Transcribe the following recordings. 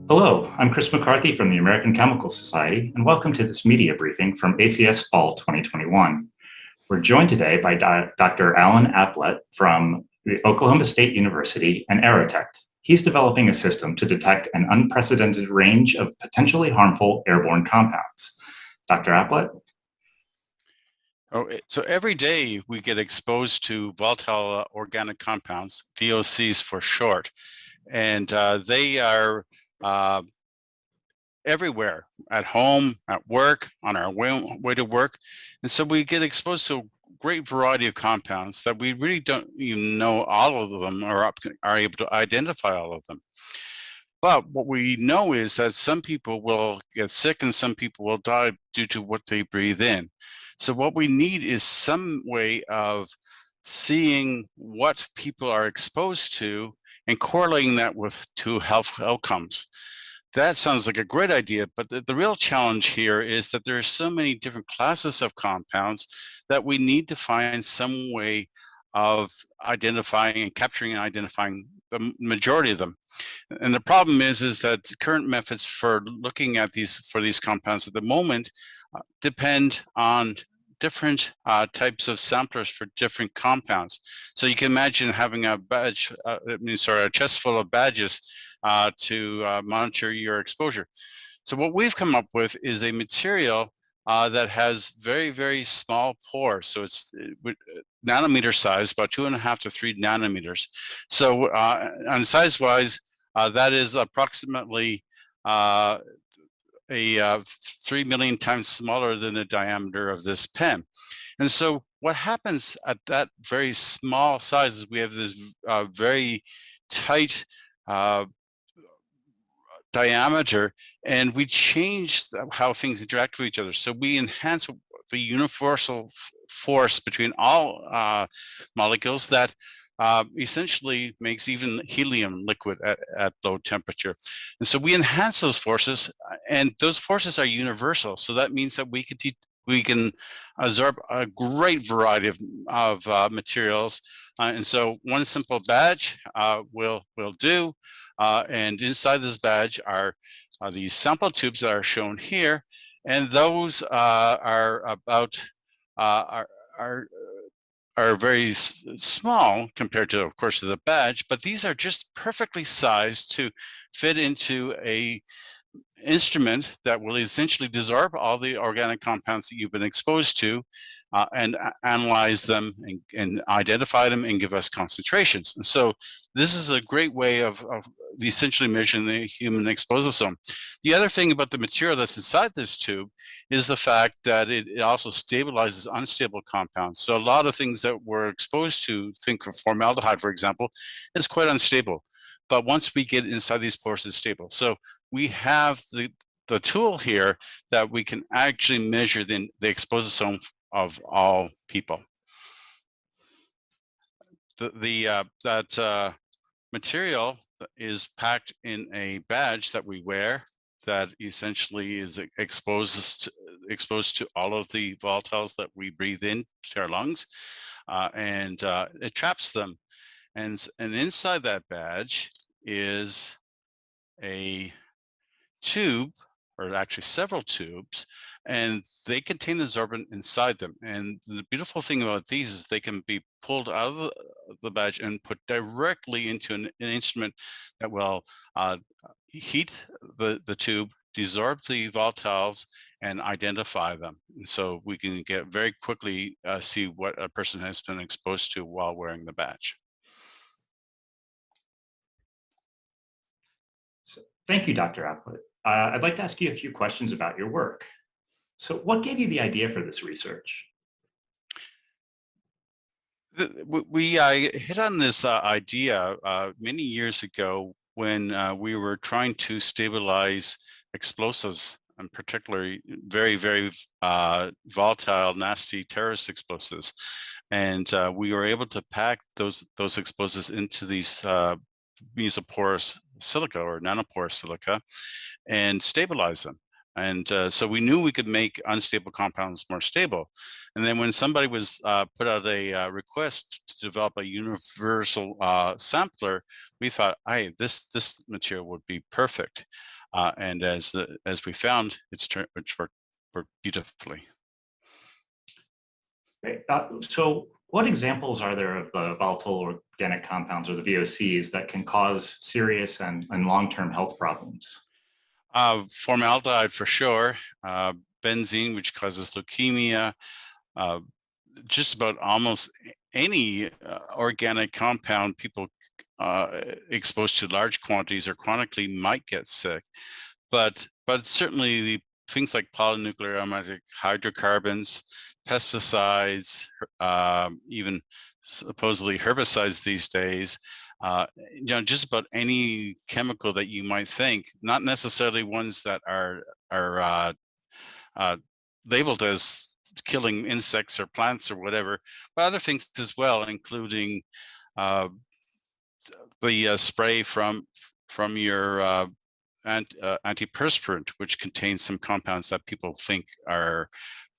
Hello, I'm Chris McCarthy from the American Chemical Society, and welcome to this media briefing from ACS Fall 2021. We're joined today by Dr. Alan Apblett from the Oklahoma State University and Airotect. He's developing a system to detect an unprecedented range of potentially harmful airborne compounds. Dr. Apblett? So every day we get exposed to volatile organic compounds, VOCs for short, and they are everywhere, at home, at work, on our way to work. And so we get exposed to a great variety of compounds that we really don't even know all of them or are able to identify all of them. But what we know is that some people will get sick and some people will die due to what they breathe in. So what we need is some way of seeing what people are exposed to and correlating that to health outcomes. That sounds like a great idea, but the real challenge here is that there are so many different classes of compounds that we need to find some way of identifying and capturing and identifying the majority of them. And the problem is that current methods for looking at these compounds at the moment depend on different types of samplers for different compounds. So you can imagine having a a chest full of badges to monitor your exposure. So what we've come up with is a material that has very, very small pores. So it's nanometer size, about 2.5 to 3 nanometers. So on size wise, that is approximately a 3 million times smaller than the diameter of this pen. And so what happens at that very small size is we have this very tight diameter, and we change how things interact with each other. So we enhance the universal force between all molecules that essentially makes even helium liquid at low temperature. And so we enhance those forces, and those forces are universal. So that means that we can absorb a great variety of materials. And so one simple badge will do. And inside this badge are these sample tubes that are shown here. And those are about are very small compared to, of course, to the badge, but these are just perfectly sized to fit into a instrument that will essentially desorb all the organic compounds that you've been exposed to and analyze them and identify them and give us concentrations. And so this is a great way of essentially measuring the human expososome. The other thing about the material that's inside this tube is the fact that it also stabilizes unstable compounds. So a lot of things that we're exposed to, think of formaldehyde, for example, is quite unstable. But once we get inside these pores, it's stable. So we have the tool here that we can actually measure the expososome of all people. That material is packed in a badge that we wear that essentially is exposed to all of the volatiles that we breathe into our lungs, and it traps them. And inside that badge is a tube, or actually several tubes, and they contain the sorbent inside them. And the beautiful thing about these is they can be pulled out of the badge and put directly into an instrument that will heat the tube, desorb the volatiles, and identify them. And so we can get very quickly see what a person has been exposed to while wearing the badge. So, thank you, Dr. Apblett. I'd like to ask you a few questions about your work. So what gave you the idea for this research? We hit on this idea many years ago when we were trying to stabilize explosives, and particularly very, very volatile, nasty terrorist explosives. And we were able to pack those explosives into these mesoporous silica or nanoporous silica and stabilize them. And so we knew we could make unstable compounds more stable. And then when somebody was put out a request to develop a universal sampler, we thought, hey, this material would be perfect. And as we found, it's worked beautifully. So what examples are there of the volatile organic compounds, or the VOCs, that can cause serious and long-term health problems? Formaldehyde for sure, benzene, which causes leukemia, just about almost any organic compound people exposed to large quantities or chronically might get sick. But certainly the things like polynuclear aromatic hydrocarbons, pesticides, even supposedly herbicides these days, just about any chemical that you might think, not necessarily ones that are labeled as killing insects or plants or whatever, but other things as well, including the spray from your antiperspirant, which contains some compounds that people think are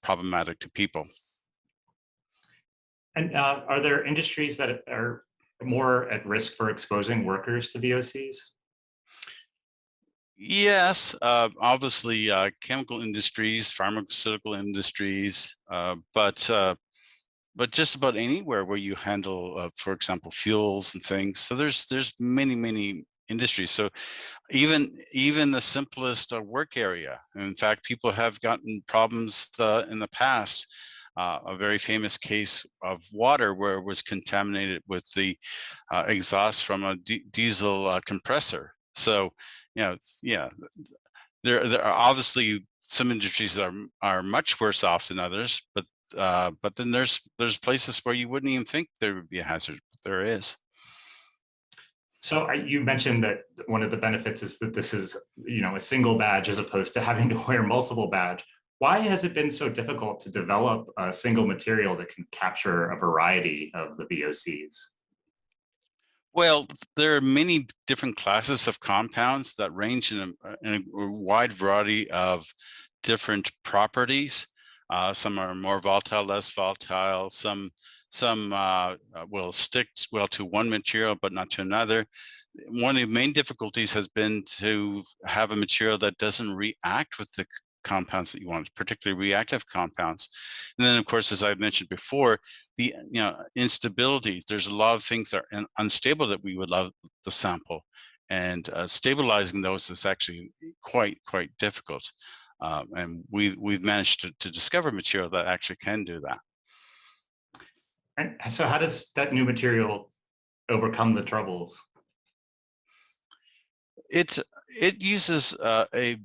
problematic to people. And are there industries that are more at risk for exposing workers to VOCs? Yes, obviously chemical industries, pharmaceutical industries, but just about anywhere where you handle, for example, fuels and things. So there's many industries. So even the simplest work area. In fact, people have gotten problems in the past. A very famous case of water where it was contaminated with the exhaust from a diesel compressor. So, yeah, there are obviously some industries that are much worse off than others, but then there's places where you wouldn't even think there would be a hazard, but there is. So you mentioned that one of the benefits is that this is, a single badge as opposed to having to wear multiple badge. Why has it been so difficult to develop a single material that can capture a variety of the VOCs? Well, there are many different classes of compounds that range in a wide variety of different properties. Some are more volatile, less volatile. Some will stick well to one material, but not to another. One of the main difficulties has been to have a material that doesn't react with the compounds that you want, particularly reactive compounds. And then, of course, as I've mentioned before, the instability. There's a lot of things that are unstable that we would love to sample, and stabilizing those is actually quite difficult. And we've managed to discover material that actually can do that. And so how does that new material overcome the troubles? It uses a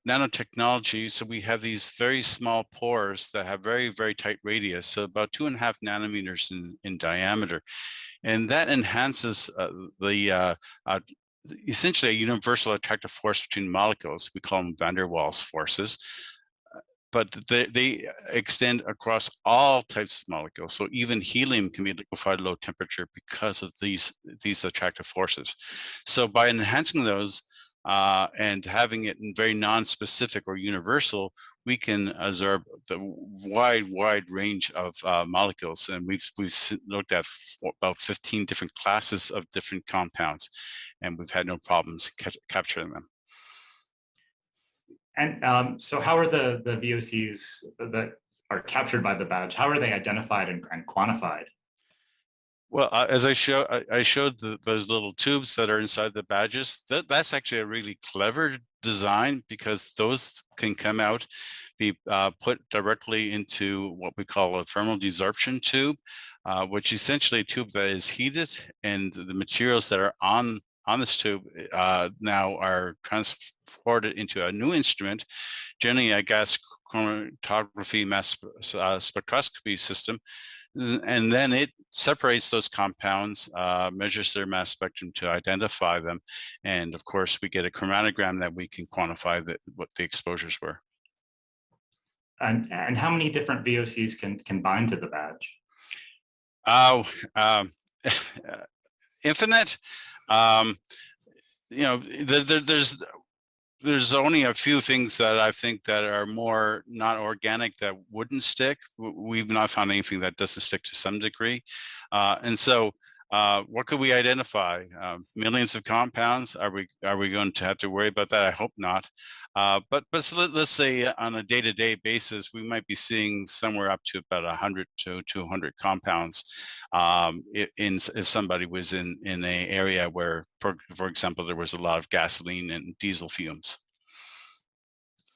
nanotechnology. So we have these very small pores that have very tight radius, so about 2.5 nanometers in diameter. And that enhances essentially a universal attractive force between molecules. We call them van der Waals forces. But they extend across all types of molecules. So even helium can be liquefied at low temperature because of these attractive forces. So by enhancing those and having it in very non-specific or universal, we can absorb the wide range of molecules. And we've looked at about 15 different classes of different compounds, and we've had no problems capturing them. And so how are the VOCs that are captured by the badge, how are they identified and quantified? Well, as I showed those little tubes that are inside the badges. That's actually a really clever design, because those can come out, be put directly into what we call a thermal desorption tube, which is essentially a tube that is heated, and the materials that are on this tube now are transported into a new instrument, generally a gas chromatography mass spectroscopy system. And then it separates those compounds, measures their mass spectrum to identify them. And of course, we get a chromatogram that we can quantify what the exposures were. And how many different VOCs can bind to the badge? Oh, infinite. There's only a few things that I think that are more not organic that wouldn't stick. We've not found anything that doesn't stick to some degree. And so What could we identify? Millions of compounds? Are we going to have to worry about that? I hope not. But so let's say on a day-to-day basis, we might be seeing somewhere up to about 100 to 200 compounds. If somebody was in an area where, for example, there was a lot of gasoline and diesel fumes.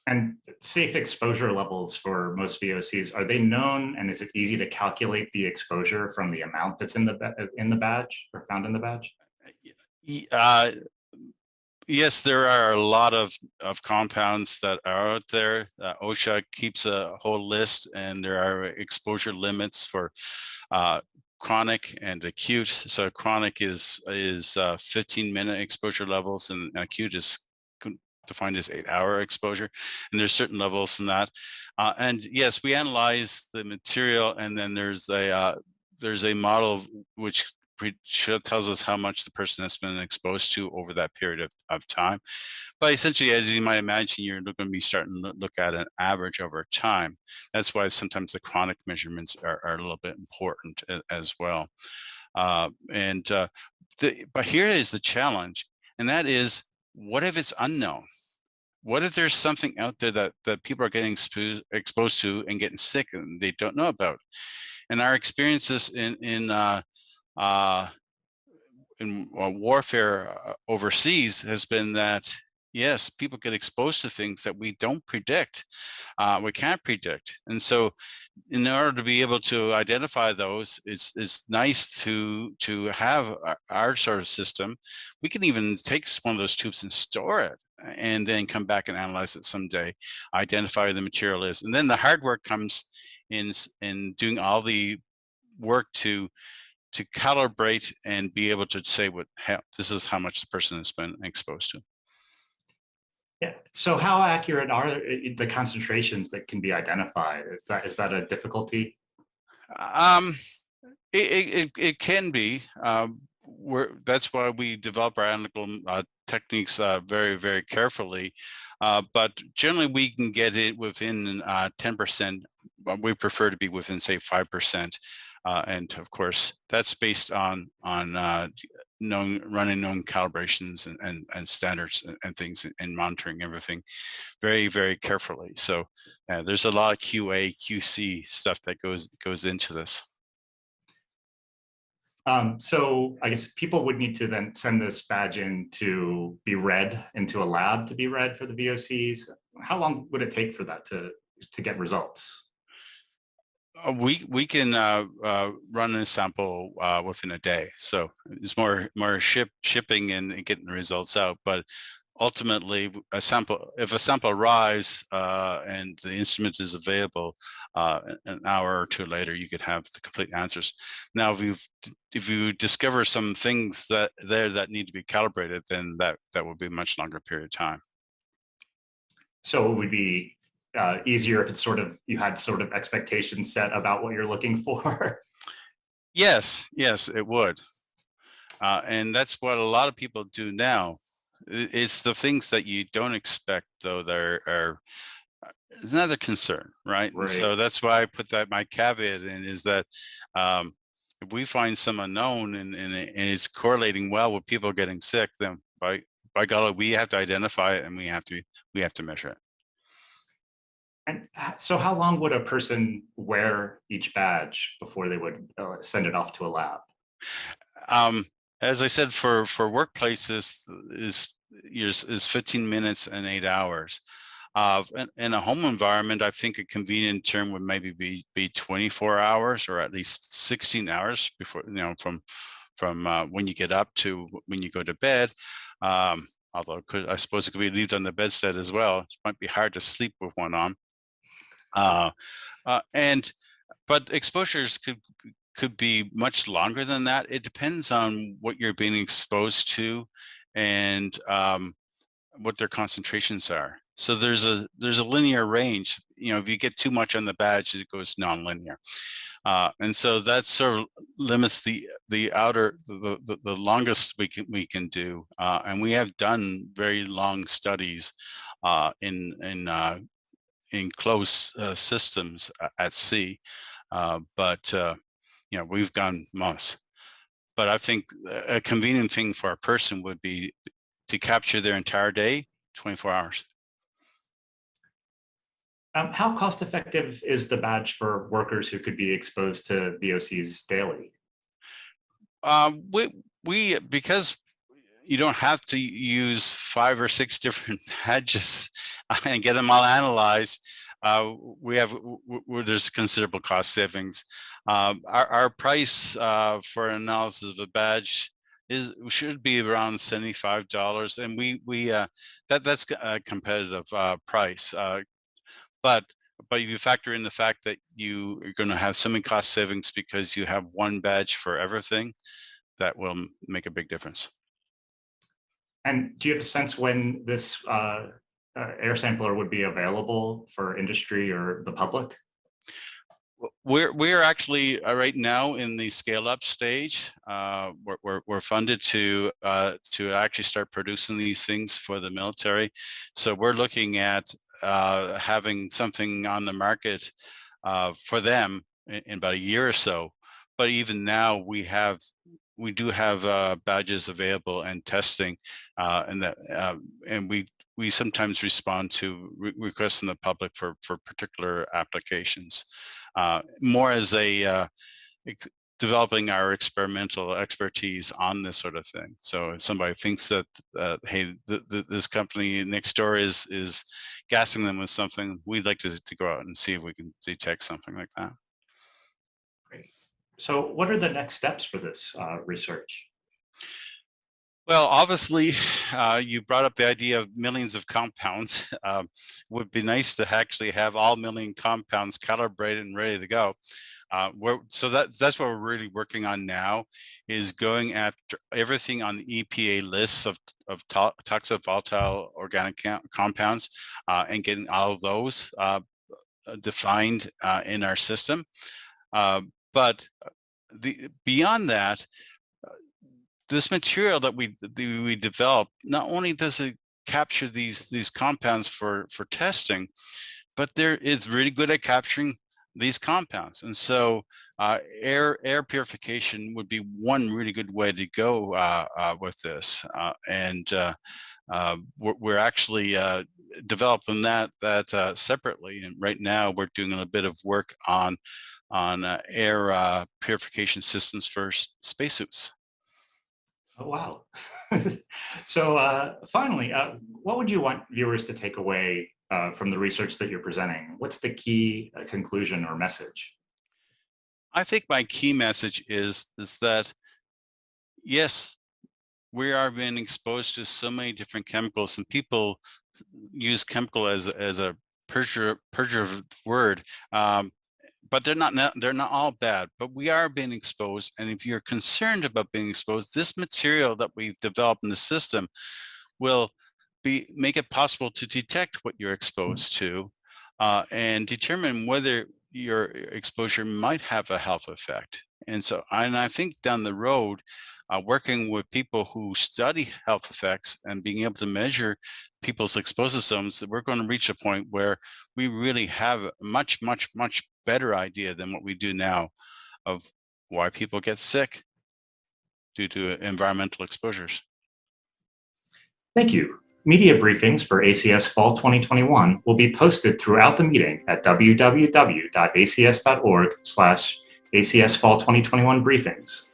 And safe exposure levels for most VOCs, are they known, and is it easy to calculate the exposure from the amount that's in the badge or found in the badge? Uh, yes, there are a lot of compounds that are out there. OSHA keeps a whole list, and there are exposure limits for chronic and acute. So chronic is 15-minute exposure levels, and acute is defined as 8-hour exposure, and there's certain levels in that. And yes, we analyze the material, and then there's a model which tells us how much the person has been exposed to over that period of time. But essentially, as you might imagine, you're going to be starting to look at an average over time. That's why sometimes the chronic measurements are a little bit important as well. But here is the challenge, and that is, what if it's unknown? What if there's something out there that people are getting exposed to and getting sick and they don't know about? And our experiences in warfare overseas has been that, yes, people get exposed to things that we don't predict. We can't predict. And so in order to be able to identify those, it's nice to have our sort of system. We can even take one of those tubes and store it, and then come back and analyze it someday, identify where the material is. And then the hard work comes in doing all the work to calibrate and be able to say this is how much the person has been exposed to. Yeah. So how accurate are the concentrations that can be identified? Is that a difficulty? It can be. That's why we develop our analytical techniques very, very carefully. But generally, we can get it within 10%. We prefer to be within, say, 5%. And of course, that's based on running known calibrations and standards and things, and monitoring everything very, very carefully. So there's a lot of QA, QC stuff that goes into this. So I guess people would need to then send this badge in to be read into a lab to be read for the VOCs. How long would it take for that to get results? We can run a sample within a day, so it's more shipping and getting the results out. But ultimately, if a sample arrives and the instrument is available, an hour or two later, you could have the complete answers. Now, if you discover some things that need to be calibrated, then that would be a much longer period of time. So it would be easier if it's you had sort of expectations set about what you're looking for. Yes, it would. And that's what a lot of people do now. It's the things that you don't expect, though, that are another concern, right? Right. So that's why I put my caveat in, is that if we find some unknown and it's correlating well with people getting sick, then by golly, we have to identify it, and we have to measure it. And so how long would a person wear each badge before they would send it off to a lab? As I said, for workplaces is 15 minutes and 8 hours. In a home environment, I think a convenient term would maybe be 24 hours, or at least 16 hours before, from when you get up to when you go to bed. Although I suppose it could be left on the bedstead as well. It might be hard to sleep with one on. But exposures could be much longer than that. It depends on what you're being exposed to and what their concentrations are. So there's a linear range. If you get too much on the badge, it goes nonlinear. And so that sort of limits the longest we can do. And we have done very long studies in close systems at sea, but we've gone months. But I think a convenient thing for a person would be to capture their entire day, 24 hours. How cost effective is the badge for workers who could be exposed to VOCs daily? Because you don't have to use 5 or 6 different badges and get them all analyzed. There's considerable cost savings. Our price for analysis of a badge should be around $75, and that's a competitive price. But if you factor in the fact that you are going to have so many cost savings because you have one badge for everything, that will make a big difference. And do you have a sense when this air sampler would be available for industry or the public? We're actually right now in the scale up stage. We're funded to actually start producing these things for the military. So we're looking at having something on the market for them in about a year or so. But even now we do have badges available and testing, and we sometimes respond to requests from the public for particular applications, more as a developing our experimental expertise on this sort of thing. So if somebody thinks that, hey, this company next door is gassing them with something, we'd like to go out and see if we can detect something like that. Great. So what are the next steps for this research? Well, obviously, you brought up the idea of millions of compounds. Would be nice to actually have all million compounds calibrated and ready to go. So that's what we're really working on now, is going after everything on the EPA lists of toxic volatile organic compounds and getting all of those defined in our system. But beyond that, this material that we develop, not only does it capture these compounds for testing, but there is really good at capturing these compounds. And so air purification would be one really good way to go with this. We're actually developing that separately. And right now we're doing a bit of work on air purification systems for spacesuits. Oh, wow. So finally, what would you want viewers to take away from the research that you're presenting? What's the key conclusion or message? I think my key message is that, yes, we are being exposed to so many different chemicals, and people use chemical as a pejorative word. But they're not all bad, but we are being exposed. And if you're concerned about being exposed, this material that we've developed in the system will make it possible to detect what you're exposed to and determine whether your exposure might have a health effect. And I think down the road, working with people who study health effects and being able to measure people's exposomes, that we're going to reach a point where we really have a much better idea than what we do now of why people get sick due to environmental exposures. Thank you. Media briefings for ACS Fall 2021 will be posted throughout the meeting at www.acs.org/ACS Fall 2021 briefings.